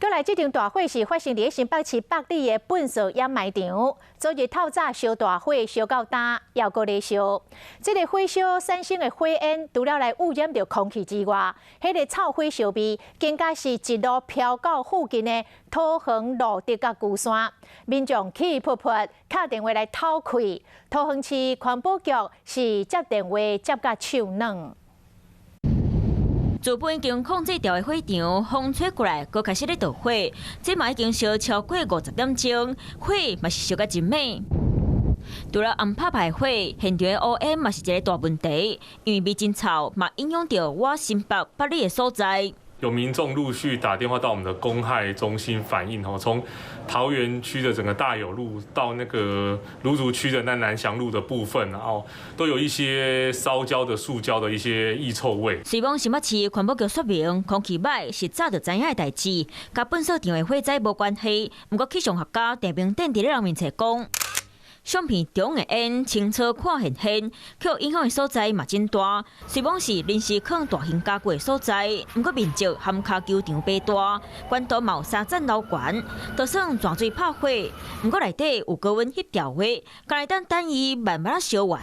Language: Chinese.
过来，这场大火是发生伫新北市北里的粪扫掩埋场。昨日透早烧大火，烧到大，还阁咧烧。这个火烧产生的火焰，除了来污染着空气之外，迄个臭火烧味更加是一路飘到附近的土横路德甲旧山。民众气噗噗，打电话来讨开。土横市环保局是接电话接甲手软。 原本已经控制掉的火场，风吹过来，佫开始咧着火。这嘛已经烧超过50点钟，火嘛是烧甲真猛。除了红拍牌火，现场的污染嘛是一个大问题，因为味真臭，嘛影响到我新北北里的所在。 有民众陆续打电话到我们的公害中心反映，从桃园区的整个大有路到那个芦竹区的那南翔路的部分，然后都有一些烧焦的塑胶的一些异臭味。虽望新北市环保局说明，空气歹是早就知影的代志，甲粪扫场的火灾无关系。不过气象学家陈明典伫咧人面前讲。 相片中的烟清楚看现现，却影响的所在嘛真大。虽望是临时放大型加固的所在，不过面积含卡球场白大，管道嘛有3层楼悬，就算泉水拍火，不过内底有高温翕条火，敢来等伊慢慢烧完。